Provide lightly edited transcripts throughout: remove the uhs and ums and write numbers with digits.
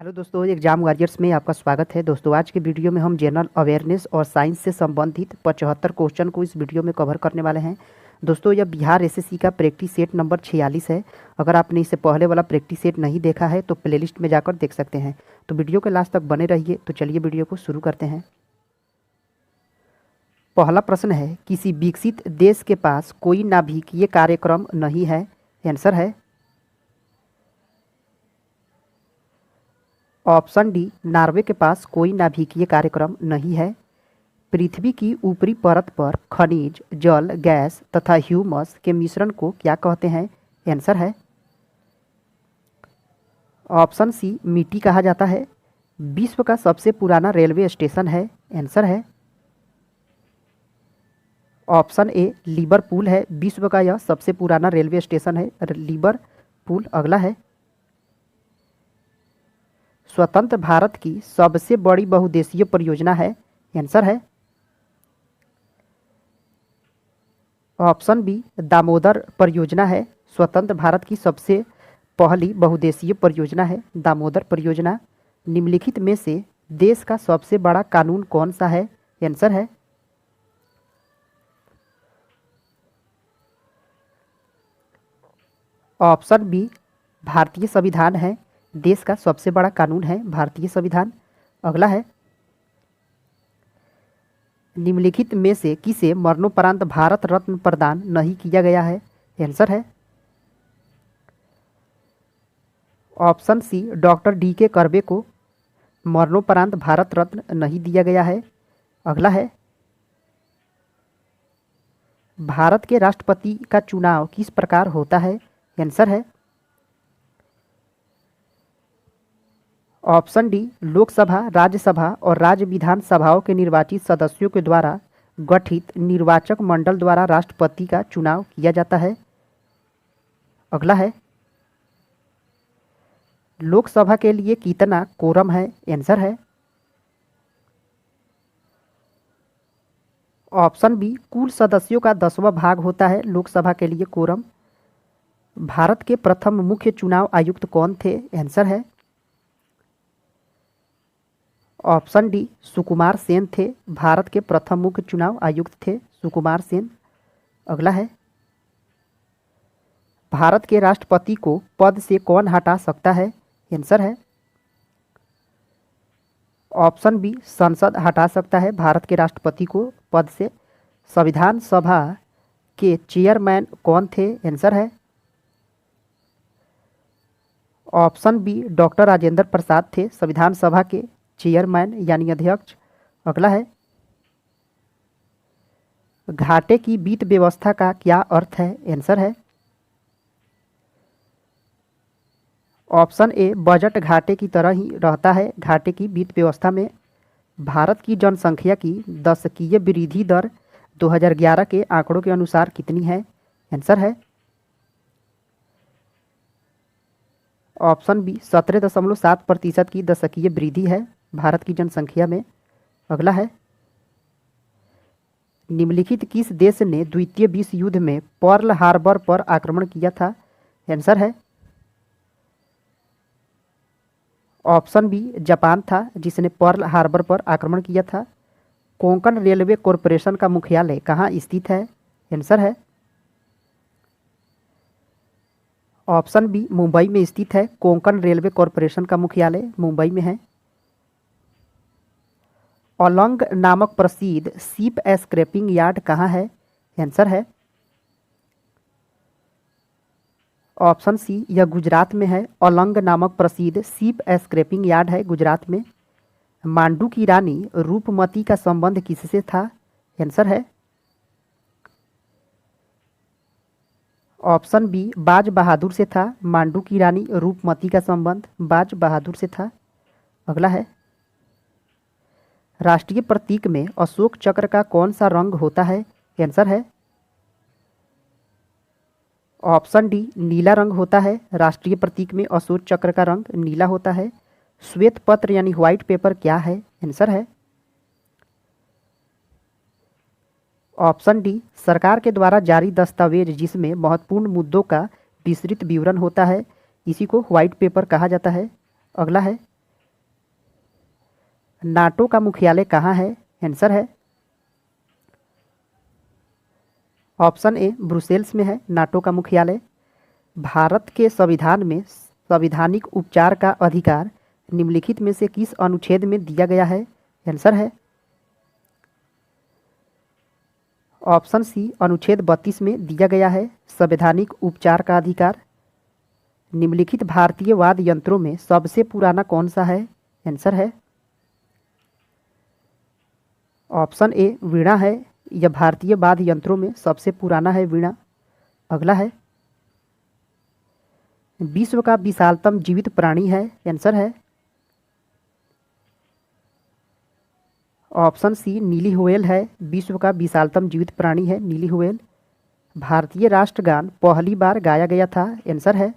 Hello दोस्तों, exam warriors में आपका स्वागत है। दोस्तों, आज के वीडियो में हम जनरल अवेयरनेस और साइंस से संबंधित 75 क्वेश्चन को इस वीडियो में कवर करने वाले हैं। दोस्तों, यह बिहार एसएससी का प्रैक्टिस सेट नंबर 46 है। अगर आपने इससे पहले वाला प्रैक्टिस सेट नहीं देखा है तो प्लेलिस्ट में जाकर देख सकते हैं। तो वीडियो के लास्ट तक बने रहिए। तो चलिए वीडियो को शुरू करते हैं। पहला प्रश्न है, किसी विकसित देश के पास कोई नाभिकीय कार्यक्रम नहीं है। आंसर है ऑप्शन डी, नॉर्वे के पास कोई नाभिकीय कार्यक्रम नहीं है। पृथ्वी की ऊपरी परत पर खनिज, जल, गैस तथा ह्यूमस के मिश्रण को क्या कहते हैं। आंसर है ऑप्शन सी, मिट्टी कहा जाता है। विश्व का सबसे पुराना रेलवे स्टेशन है। आंसर है ऑप्शन ए, लिवरपूल है। विश्व का यह सबसे पुराना रेलवे स्टेशन है लिवरपूल। अगला है, स्वतंत्र भारत की सबसे बड़ी बहुउद्देशीय परियोजना है। आंसर है ऑप्शन बी, दामोदर परियोजना है। स्वतंत्र भारत की सबसे पहली बहुउद्देशीय परियोजना है दामोदर परियोजना। निम्नलिखित में से देश का सबसे बड़ा कानून कौन सा है। आंसर है ऑप्शन बी, भारतीय संविधान है। देश का सबसे बड़ा कानून है भारतीय संविधान। अगला है, निम्नलिखित में से किसे मरणोपरांत भारत रत्न प्रदान नहीं किया गया है। आंसर है option C, doctor D K. Karve को मरणोपरांत भारत रत्न नहीं दिया गया है। अगला है, भारत के राष्ट्रपति का चुनाव किस प्रकार होता है। आंसर है ऑप्शन डी, लोकसभा, राज्यसभा और राज्य विधानसभाओं के निर्वाचित सदस्यों के द्वारा गठित निर्वाचक मंडल द्वारा राष्ट्रपति का चुनाव किया जाता है। अगला है, लोकसभा के लिए कितना कोरम है। आंसर है ऑप्शन बी, कुल सदस्यों का 10वां भाग होता है लोकसभा के लिए कोरम। भारत के प्रथम मुख्य चुनाव आयुक्त कौन थे। आंसर है ऑप्शन डी, सुकुमार सेन थे। भारत के प्रथम मुख्य चुनाव आयुक्त थे सुकुमार सेन। अगला है, भारत के राष्ट्रपति को पद से कौन हटा सकता है। आंसर है ऑप्शन बी, संसद हटा सकता है भारत के राष्ट्रपति को पद से। संविधान सभा के चेयरमैन कौन थे। आंसर है option B, doctor Rajendra Prasad थे संविधान सभा के चेयरमैन यानी अध्यक्ष। अगला है, घाटे की वित्त व्यवस्था का क्या अर्थ है। आंसर है ऑप्शन ए, बजट घाटे की तरह ही रहता है। घाटे की वित्त व्यवस्था में भारत की जनसंख्या की दशकीय वृद्धि दर 2011 के आंकड़ों के अनुसार कितनी है। आंसर है ऑप्शन बी, 17.7% की दशकीय वृद्धि है भारत की जनसंख्या में। अगला है, निम्नलिखित किस देश ने द्वितीय विश्व युद्ध में पर्ल हार्बर पर आक्रमण किया था। आंसर है ऑप्शन बी, जापान था जिसने पर्ल हार्बर पर आक्रमण किया था। कोंकण रेलवे कॉरपोरेशन का मुख्यालय कहाँ स्थित है। आंसर है ऑप्शन बी, मुंबई में स्थित है। कोंकण रेलवे कॉरपोरेशन का मुख्यालय मुंबई में है। ओलंग नामक प्रसिद्ध शिप स्क्रैपिंग यार्ड कहाँ है। आंसर है ऑप्शन सी, यह गुजरात में है। ओलंग नामक प्रसिद्ध शिप स्क्रैपिंग यार्ड है गुजरात में। मांडू की रानी रूपमती का संबंध किससे था। आंसर है ऑप्शन बी, बाज बहादुर से था। मांडू की रानी रूपमती का संबंध बाज बहादुर से था। अगला है, राष्ट्रीय प्रतीक में अशोक चक्र का कौन सा रंग होता है। आंसर है ऑप्शन डी, नीला रंग होता है। राष्ट्रीय प्रतीक में अशोक चक्र का रंग नीला होता है। श्वेत पत्र यानी व्हाइट पेपर क्या है। आंसर है ऑप्शन डी, सरकार के द्वारा जारी दस्तावेज जिसमें महत्वपूर्ण मुद्दों का विस्तृत विवरण होता है, इसी को व्हाइट पेपर कहा जाता है। अगला है, नाटो का मुख्यालय कहाँ है? आंसर है ऑप्शन ए ब्रुसेल्स में है नाटो का मुख्यालय। भारत के संविधान में संवैधानिक उपचार का अधिकार निम्नलिखित में से किस अनुच्छेद में दिया गया है? आंसर है ऑप्शन सी अनुच्छेद 32 में दिया गया है संवैधानिक उपचार का अधिकार। निम्नलिखित भारतीय वाद्य यंत्रों में सबसे पुराना कौन सा है? आंसर है ऑप्शन ए वीणा है। यह भारतीय वाद्य यंत्रों में सबसे पुराना है वीणा। अगला है विश्व का विशालतम जीवित प्राणी है? आंसर है ऑप्शन सी नीली हुएल है। विश्व का विशालतम जीवित प्राणी है नीली हुएल। भारतीय राष्ट्रगान पहली बार गाया गया था? आंसर है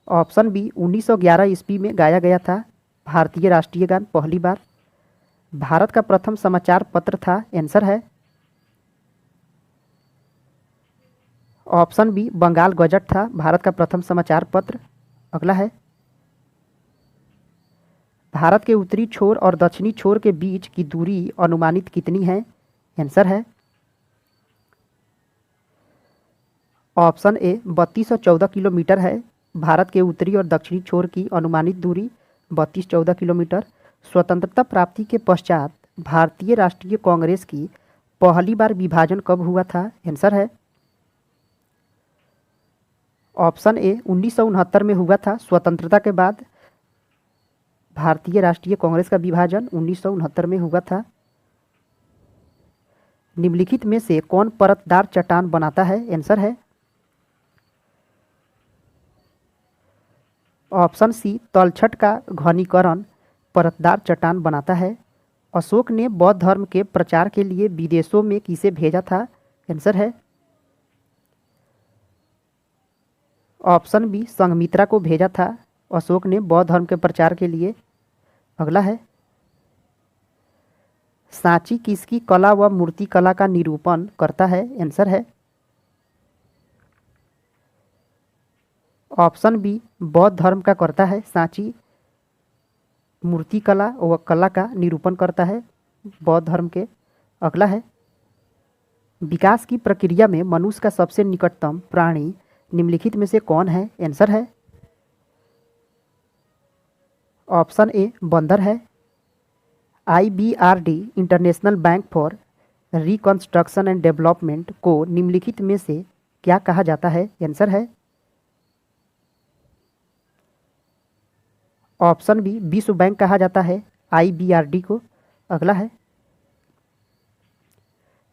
ऑप्शन बी 1911 ईस्वी में गाया गया था भारतीय राष्ट्रीय गान पहली बार। भारत का प्रथम समाचार पत्र था? आंसर है ऑप्शन बी बंगाल गजट था भारत का प्रथम समाचार पत्र। अगला है भारत के उत्तरी छोर और दक्षिणी छोर के बीच की दूरी अनुमानित कितनी है? आंसर है ऑप्शन ए 3214 किलोमीटर है। भारत के उत्तरी और दक्षिणी छोर की अनुमानित दूरी 3214 किलोमीटर। स्वतंत्रता प्राप्ति के पश्चात भारतीय राष्ट्रीय कांग्रेस की पहली बार विभाजन कब हुआ था? आंसर है ऑप्शन ए 1969 में हुआ था। स्वतंत्रता के बाद भारतीय राष्ट्रीय कांग्रेस का विभाजन 1969 में हुआ था। निम्नलिखित में से कौन परतदार चट्टान बनाता है? आंसर है ऑप्शन सी तलछट का घनीकरण परतदार चट्टान बनाता है। अशोक ने बौद्ध धर्म के प्रचार के लिए विदेशों में किसे भेजा था? आंसर है ऑप्शन बी संघमित्रा को भेजा था अशोक ने बौद्ध धर्म के प्रचार के लिए। अगला है सांची किसकी कला व मूर्ति कला का निरूपण करता है? आंसर है ऑप्शन बी बौद्ध धर्म का करता है। सांची मूर्ति कला व कला का निरूपण करता है बौद्ध धर्म के। अगला है विकास की प्रक्रिया में मनुष्य का सबसे निकटतम प्राणी निम्नलिखित में से कौन है? आंसर है ऑप्शन ए बंदर है। IBRD international bank for reconstruction and development को निम्नलिखित में से क्या कहा जाता है? आंसर है ऑप्शन बी विश्व बैंक कहा जाता है IBRD को। अगला है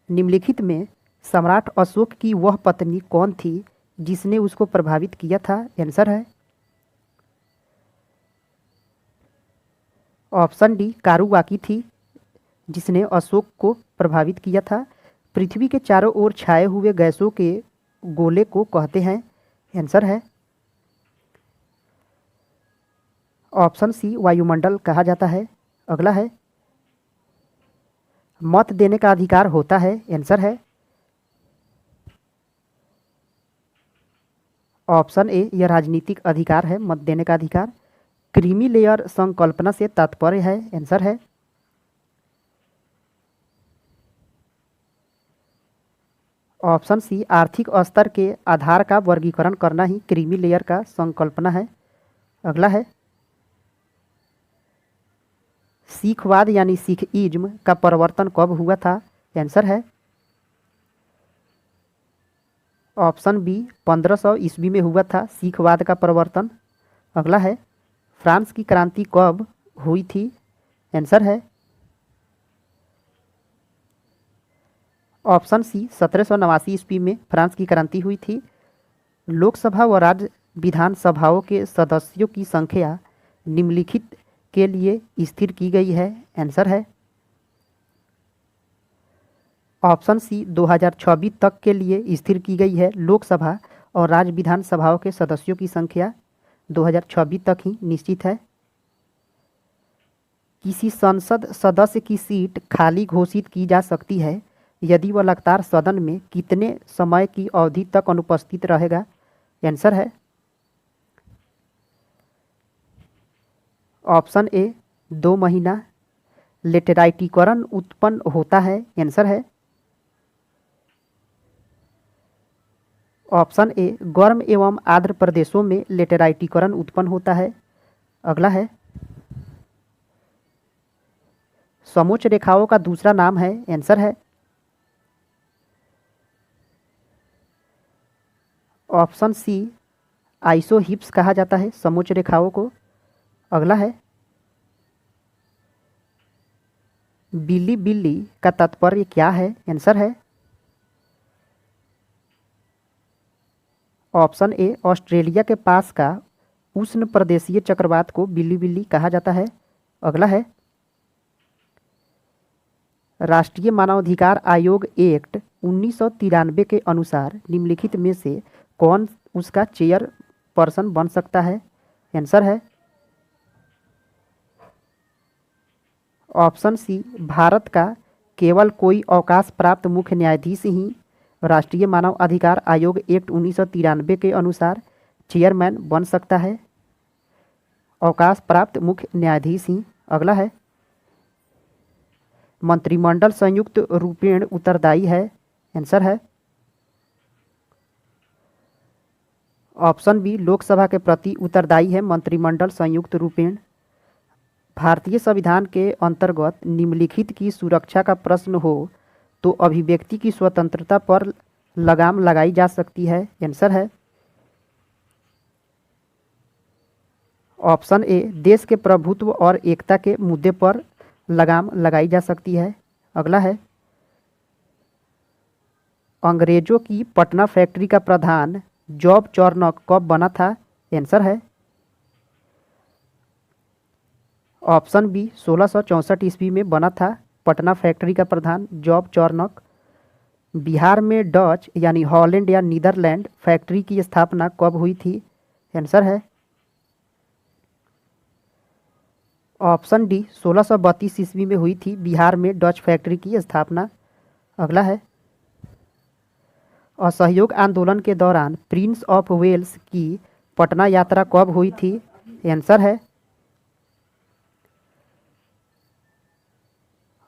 निम्नलिखित में सम्राट अशोक की वह पत्नी कौन थी जिसने उसको प्रभावित किया था? आंसर है ऑप्शन डी कारुवाकी थी जिसने अशोक को प्रभावित किया था। पृथ्वी के चारों ओर छाए हुए गैसों के गोले को कहते हैं? आंसर है ऑप्शन सी वायुमंडल कहा जाता है। अगला है मत देने का अधिकार होता है? आंसर है ऑप्शन ए यह राजनीतिक अधिकार है मत देने का अधिकार। क्रीमी लेयर संकल्पना से तात्पर्य है? आंसर है ऑप्शन सी आर्थिक स्तर के आधार का वर्गीकरण करना ही क्रीमी लेयर का संकल्पना है। अगला है सिखवाद यानी सिखइज्म का प्रवर्तन कब हुआ था? आंसर है ऑप्शन बी 1500 ईस्वी में हुआ था सिखवाद का प्रवर्तन। अगला है फ्रांस की क्रांति कब हुई थी? आंसर है ऑप्शन सी 1789 ईस्वी में फ्रांस की क्रांति हुई थी। लोकसभा व राज्य विधानसभाओं के सदस्यों की संख्या निम्नलिखित के लिए स्थिर की गई है? आंसर है ऑप्शन सी 2026 तक के लिए स्थिर की गई है। लोकसभा और राज्य विधानसभाओं के सदस्यों की संख्या 2026 तक ही निश्चित है। किसी संसद सदस्य की सीट खाली घोषित की जा सकती है यदि वह लगातार सदन में कितने समय की अवधि तक अनुपस्थित रहेगा? आंसर है ऑप्शन ए 2 महीना लेटेराइटिकरण उत्पन्न होता है, आंसर है। ऑप्शन ए गर्म एवं आर्द्र प्रदेशों में लेटेराइटिकरण उत्पन्न होता है। अगला है समोच्च रेखाओं का दूसरा नाम है, आंसर है। ऑप्शन सी आइसोहिप्स कहा जाता है समोच्च रेखाओं को। अगला है बिल्ली बिल्ली का तात्पर्य क्या है, आंसर है। ऑप्शन ए ऑस्ट्रेलिया के पास का उष्ण प्रदेशीय चक्रवात को बिल्ली बिल्ली कहा जाता है। अगला है राष्ट्रीय मानवाधिकार आयोग एक्ट 1993 के अनुसार निम्नलिखित में से कौन उसका चेयर पर्सन बन सकता है, आंसर है। ऑप्शन सी भारत का केवल कोई अवकाश प्राप्त मुख्य न्यायाधीश ही राष्ट्रीय मानव अधिकार आयोग एक्ट 1993 के अनुसार चेयरमैन बन सकता है, अवकाश प्राप्त मुख्य न्यायाधीश ही। अगला है मंत्रिमंडल संयुक्त रूपेण उत्तरदायी है, आंसर है। ऑप्शन बी लोकसभा के प्रति उत्तरदायी है मंत्रिमंडल संयुक्त रूपेण। भारतीय संविधान के अंतर्गत निम्नलिखित की सुरक्षा का प्रश्न हो तो अभिव्यक्ति की स्वतंत्रता पर लगाम लगाई जा सकती है, आंसर है। ऑप्शन ए देश के प्रभुत्व और एकता के मुद्दे पर लगाम लगाई जा सकती है। अगला है अंग्रेजों की पटना फैक्ट्री का प्रधान जॉब चॉर्नक कब बना था, आंसर है। ऑप्शन बी 1664 ईस्वी में बना था पटना फैक्ट्री का प्रधान जॉब चॉर्नक। बिहार में डच यानी हॉलैंड या नीदरलैंड फैक्ट्री की स्थापना कब हुई थी, आंसर है। ऑप्शन डी 1632 ईस्वी में हुई थी बिहार में डच फैक्ट्री की स्थापना। अगला है असहयोग आंदोलन के दौरान प्रिंस ऑफ वेल्स की पटना यात्रा कब हुई थी, आंसर है।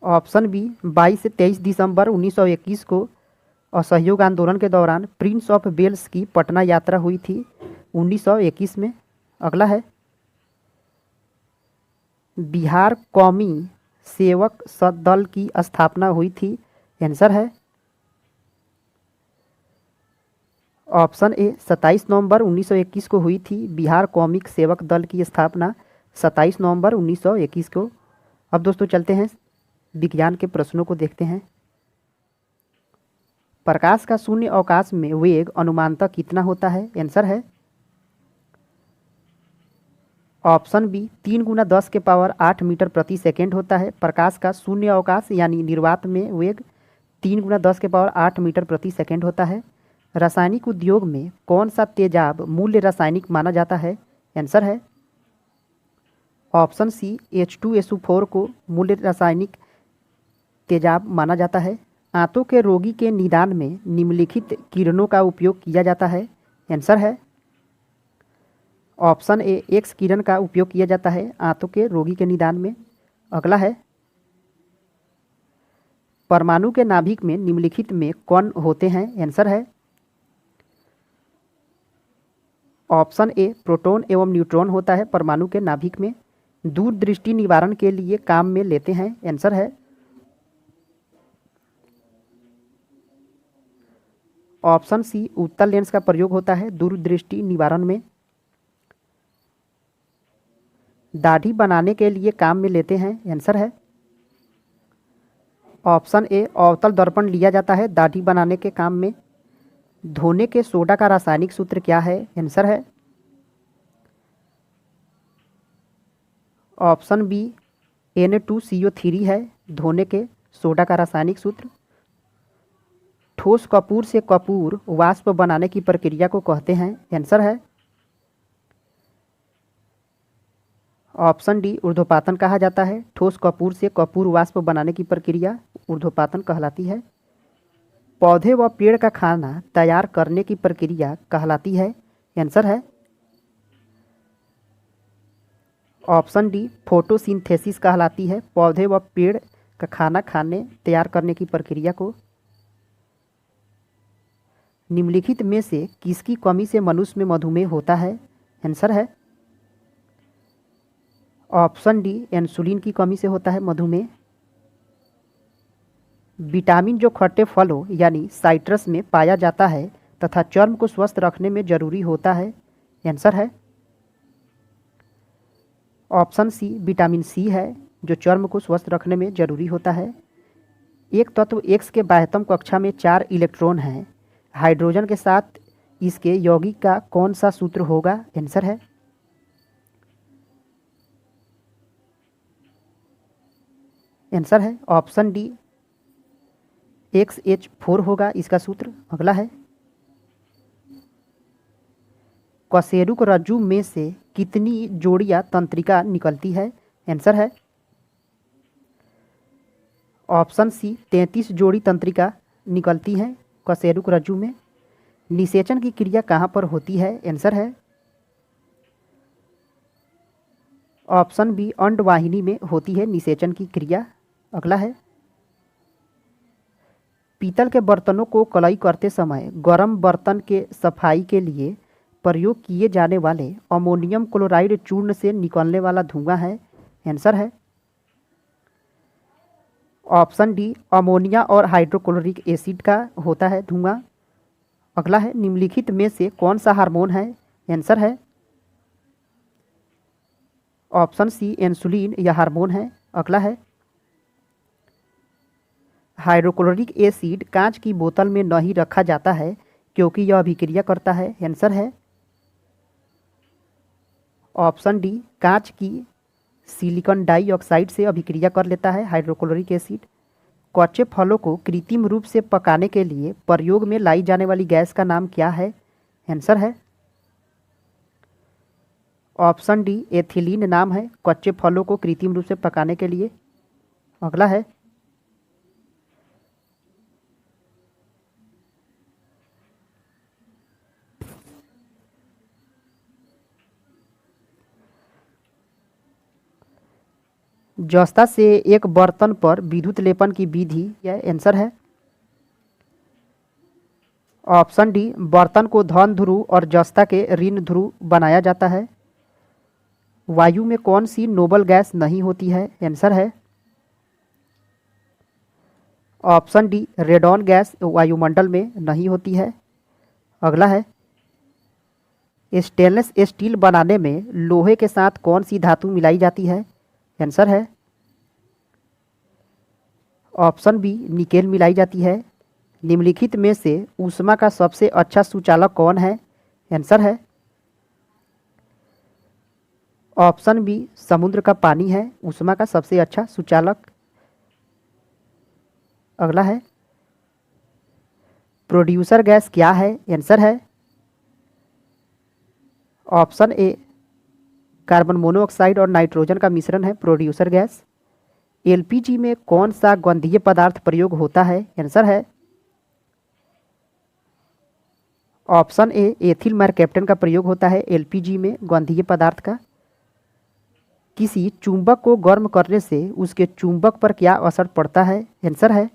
ऑप्शन बी 22 से 23 दिसंबर 1921 को असहयोग आंदोलन के दौरान प्रिंस ऑफ वेल्स की पटना यात्रा हुई थी 1921 में। अगला है बिहार कौमी सेवक दल की स्थापना हुई थी, आंसर है। ऑप्शन ए 27 नवंबर 1921 को हुई थी बिहार कौमिक सेवक दल की स्थापना 27 नवंबर 1921 को। अब दोस्तों चलते हैं विज्ञान के प्रश्नों को देखते हैं। प्रकाश का शून्य अवकाश में वेग अनुमानतः कितना होता है, आंसर है। ऑप्शन बी 3 × 10 के पावर 8 मीटर प्रति सेकेंड होता है। प्रकाश का शून्य अवकाश यानी निर्वात में वेग 3 × 10 के पावर 8 मीटर प्रति सेकेंड होता है। रासायनिक उद्योग में कौन सा तेजाब मूल्य रासायनिक माना जाता है, आंसर है। ऑप्शन सी H2SO4 को मूल्य रासायनिक तेजाब माना जाता है। आंतों के रोगी के निदान में निम्नलिखित किरणों का उपयोग किया जाता है, आंसर है। ऑप्शन ए एक्स किरण का उपयोग किया जाता है आंतों के रोगी के निदान में। अगला है परमाणु के नाभिक में निम्नलिखित में कौन होते हैं, आंसर है। ऑप्शन ए प्रोटॉन एवं न्यूट्रॉन होता है परमाणु के नाभिक में। दूरदृष्टि निवारण के लिए काम में लेते हैं, आंसर है। ऑप्शन सी उत्तल लेंस का प्रयोग होता है दूरदृष्टि निवारण में। दाढ़ी बनाने के लिए काम में लेते हैं, आंसर है। ऑप्शन ए अवतल दर्पण लिया जाता है दाढ़ी बनाने के काम में। धोने के सोडा का रासायनिक सूत्र क्या है, आंसर है। ऑप्शन बी Na2CO3 है धोने के सोडा का रासायनिक सूत्र। ठोस कपूर से कपूर वाष्प बनाने की प्रक्रिया को कहते हैं, आंसर है। ऑप्शन डी ऊर्ध्वपातन कहा जाता है ठोस कपूर से कपूर वाष्प बनाने की प्रक्रिया ऊर्ध्वपातन कहलाती है। पौधे व पेड़ का खाना तैयार करने की प्रक्रिया कहलाती है, आंसर है। ऑप्शन डी फोटोसिंथेसिस कहलाती है, पौधे व पेड़ का खाना खाने तैयार करने की प्रक्रिया को। निम्नलिखित में से किसकी कमी से मनुष्य में मधुमेह होता है? आंसर है ऑप्शन डी इंसुलिन की कमी से होता है मधुमेह। विटामिन जो खट्टे फलों यानी साइट्रस में पाया जाता है तथा चर्म को स्वस्थ रखने में जरूरी होता है। आंसर है ऑप्शन सी विटामिन सी है, जो चर्म को स्वस्थ रखने में जरूरी होता है। एक तत्व X के बाह्यतम कक्षा में 4 इलेक्ट्रॉन हैं। हाइड्रोजन के साथ इसके यौगिक का कौन सा सूत्र होगा? आंसर है ऑप्शन डी XH4 होगा इसका सूत्र। अगला है कशेरुक रज्जु में से कितनी जोड़ियां तंत्रिका निकलती है? आंसर है ऑप्शन सी 33 जोड़ी तंत्रिका निकलती हैं कशेरुक रज्जु में। निषेचन की क्रिया कहाँ पर होती है? आंसर है ऑप्शन बी अंडवाहिनी में होती है निषेचन की क्रिया। अगला है पीतल के बर्तनों को कलई करते समय गर्म बर्तन के सफाई के लिए प्रयोग किए जाने वाले अमोनियम क्लोराइड चूर्ण से निकलने वाला धुआं है। आंसर है ऑप्शन डी अमोनिया और हाइड्रोक्लोरिक एसिड का होता है धुआं। अगला है निम्नलिखित में से कौन सा हार्मोन है? आंसर है ऑप्शन सी इंसुलिन यह हार्मोन है। अगला है हाइड्रोक्लोरिक एसिड कांच की बोतल में नहीं रखा जाता है क्योंकि यह अभिक्रिया करता है। आंसर है ऑप्शन डी कांच की सिलिकॉन डाइऑक्साइड से अभिक्रिया कर लेता है हाइड्रोक्लोरिक एसिड। कच्चे फलों को कृत्रिम रूप से पकाने के लिए प्रयोग में लाई जाने वाली गैस का नाम क्या है? आंसर है ऑप्शन डी एथिलीन नाम है कच्चे फलों को कृत्रिम रूप से पकाने के लिए। अगला है जस्ता से एक बर्तन पर विद्युत लेपन की विधि। यह आंसर है ऑप्शन डी बर्तन को धन ध्रुव और जस्ता के ऋण ध्रुव बनाया जाता है। वायु में कौन सी नोबल गैस नहीं होती है? आंसर है ऑप्शन डी रेडॉन गैस वायुमंडल में नहीं होती है। अगला है स्टेनलेस स्टील बनाने में लोहे के साथ कौन सी धातु मिलाई जाती है? आंसर है ऑप्शन बी निकेल मिलाई जाती है। निम्नलिखित में से ऊष्मा का सबसे अच्छा सुचालक कौन है? आंसर है ऑप्शन बी समुद्र का पानी है ऊष्मा का सबसे अच्छा सुचालक। अगला है प्रोड्यूसर गैस क्या है? आंसर है ऑप्शन ए कार्बन मोनोऑक्साइड और नाइट्रोजन का मिश्रण है प्रोड्यूसर गैस। एलपीजी में कौन सा गंधीय पदार्थ प्रयोग होता है? आंसर है ऑप्शन ए एथिल मरकैप्टन का प्रयोग होता है एलपीजी में गंधीय पदार्थ का। किसी चुंबक को गर्म करने से उसके चुंबक पर क्या असर पड़ता है? आंसर है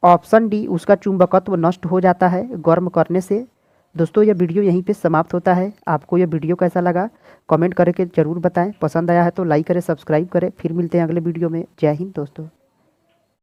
ऑप्शन डी उसका चुंबकत्व नष्ट हो जाता है गर्म करने से। दोस्तों यह वीडियो यहीं पे समाप्त होता है। आपको यह वीडियो कैसा लगा कमेंट करके ज़रूर बताएं। पसंद आया है तो लाइक करें, सब्सक्राइब करें। फिर मिलते हैं अगले वीडियो में। जय हिंद दोस्तों।